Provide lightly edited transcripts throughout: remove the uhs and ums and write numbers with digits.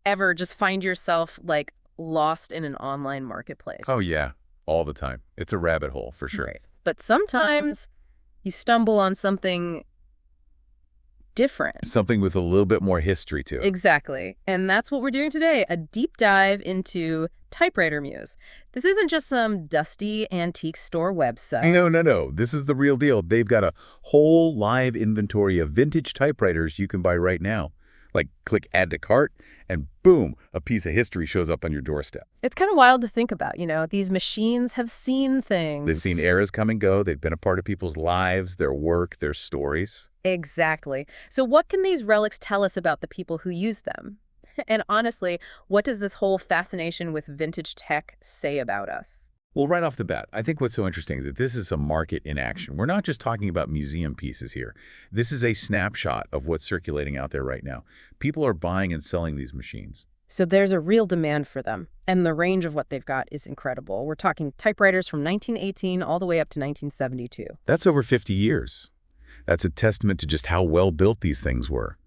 ever just find yourself, like, lost in an online marketplace? Oh, yeah. All the time. It's a rabbit hole, for sure. Right. But sometimes you stumble on something different. Something with a little bit more history to it. Exactly. And that's what we're doing today, a deep dive into Typewriter Muse. This isn't just some dusty antique store website. No. This is the real deal. They've got a whole live inventory of vintage typewriters you can buy right now. Like, click Add to Cart, and boom, a piece of history shows up on your doorstep. It's kind of wild to think about, these machines have seen things. They've seen eras come and go. They've been a part of people's lives, their work, their stories. Exactly. So what can these relics tell us about the people who use them? And honestly, what does this whole fascination with vintage tech say about us? Well, right off the bat, I think what's so interesting is that this is a market in action. We're not just talking about museum pieces here. This is a snapshot of what's circulating out there right now. People are buying and selling these machines. So there's a real demand for them, and the range of what they've got is incredible. We're talking typewriters from 1918 all the way up to 1972. That's over 50 years. That's a testament to just how well built these things were.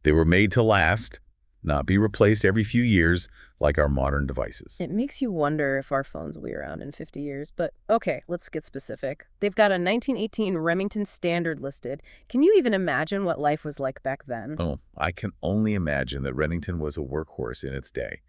They were made to last, not be replaced every few years like our modern devices. It makes you wonder if our phones will be around in 50 years, but okay, let's get specific. They've got a 1918 Remington Standard listed. Can you even imagine what life was like back then? Oh, I can only imagine that Remington was a workhorse in its day.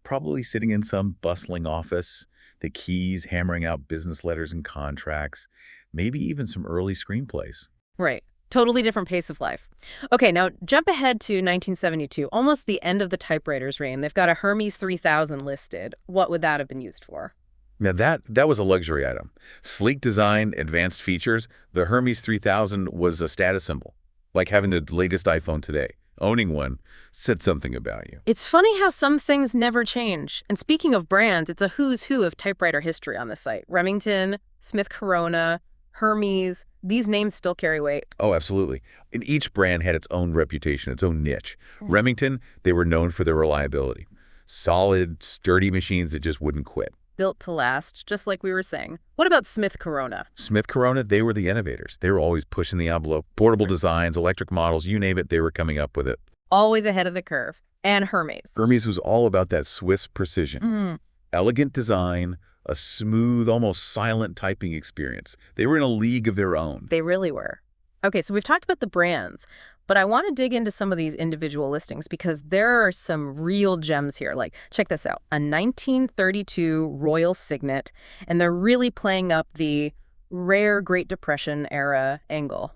Probably sitting in some bustling office, the keys hammering out business letters and contracts, maybe even some early screenplays. Right. Totally different pace of life. Okay, now jump ahead to 1972, almost the end of the typewriter's reign. They've got a Hermes 3000 listed. What would that have been used for? Now that was a luxury item. Sleek design, advanced features. The Hermes 3000 was a status symbol, like having the latest iPhone today. Owning one said something about you. It's funny how some things never change. And speaking of brands, it's a who's who of typewriter history on this site. Remington, Smith Corona, Hermes, these names still carry weight. Oh, absolutely. And each brand had its own reputation, its own niche. Remington, they were known for their reliability. Solid, sturdy machines that just wouldn't quit. Built to last, just like we were saying. What about Smith Corona? Smith Corona, they were the innovators. They were always pushing the envelope. Portable designs, electric models, you name it, they were coming up with it. Always ahead of the curve. And Hermes. Hermes was all about that Swiss precision. Elegant design, a smooth, almost silent typing experience. They were in a league of their own. They really were. Okay, so we've talked about the brands, but I want to dig into some of these individual listings because there are some real gems here. Like, check this out, a 1932 Royal Signet, and they're really playing up the rare Great Depression era angle.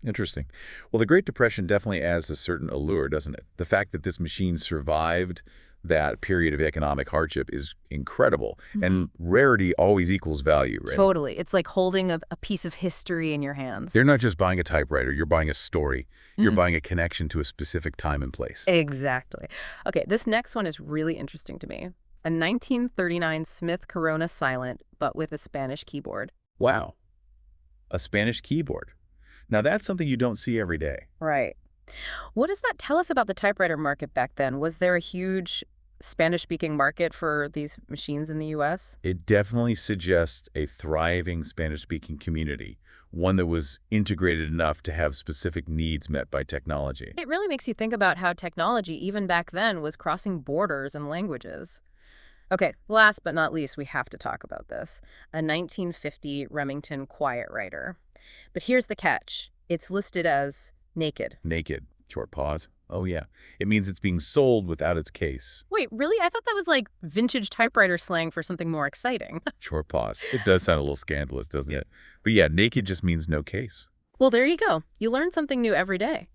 Interesting. Well, the Great Depression definitely adds a certain allure, doesn't it? The fact that this machine survived that period of economic hardship is incredible. And rarity always equals value, right? Totally. It's like holding a piece of history in your hands. They're not just buying a typewriter. You're buying a story. You're buying a connection to a specific time and place. Exactly. Okay, this next one is really interesting to me. A 1939 Smith Corona Silent, but with a Spanish keyboard. Wow. A Spanish keyboard. Now, that's something you don't see every day. Right. What does that tell us about the typewriter market back then? Was there a huge Spanish-speaking market for these machines in the U.S.? It definitely suggests a thriving Spanish-speaking community, one that was integrated enough to have specific needs met by technology. It really makes you think about how technology, even back then, was crossing borders and languages. Okay, last but not least, we have to talk about this. A 1950 Remington Quiet Writer. But here's the catch. It's listed as naked. Naked. Short pause. Oh, yeah. It means it's being sold without its case. Wait, really? I thought that was like vintage typewriter slang for something more exciting. Short pause. It does sound a little scandalous, doesn't it? But yeah, naked just means no case. Well, there you go. You learn something new every day.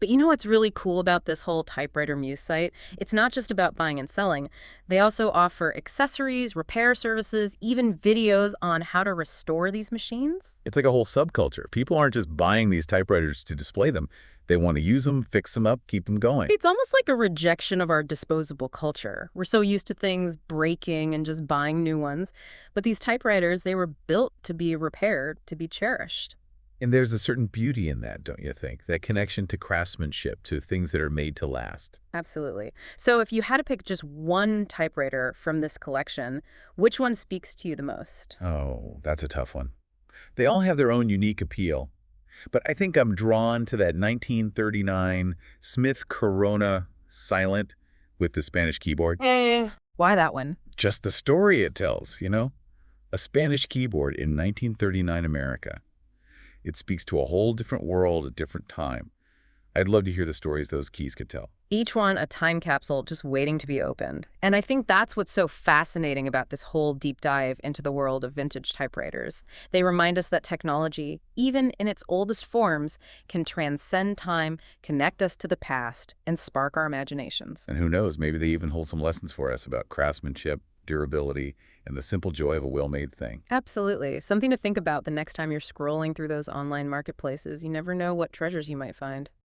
But you know what's really cool about this whole Typewriter Muse site? It's not just about buying and selling. They also offer accessories, repair services, even videos on how to restore these machines. It's like a whole subculture. People aren't just buying these typewriters to display them. They want to use them, fix them up, keep them going. It's almost like a rejection of our disposable culture. We're so used to things breaking and just buying new ones. But these typewriters, they were built to be repaired, to be cherished. And there's a certain beauty in that, don't you think? That connection to craftsmanship, to things that are made to last. Absolutely. So if you had to pick just one typewriter from this collection, which one speaks to you the most? Oh, that's a tough one. They all have their own unique appeal. But I think I'm drawn to that 1939 Smith Corona Silent with the Spanish keyboard? Why that one? Just the story it tells, you know? A Spanish keyboard in 1939 America. It speaks to a whole different world, a different time. I'd love to hear the stories those keys could tell. Each one a time capsule just waiting to be opened. And I think that's what's so fascinating about this whole deep dive into the world of vintage typewriters. They remind us that technology, even in its oldest forms, can transcend time, connect us to the past, and spark our imaginations. And who knows, maybe they even hold some lessons for us about craftsmanship, durability, and the simple joy of a well-made thing. Absolutely. Something to think about the next time you're scrolling through those online marketplaces. You never know what treasures you might find.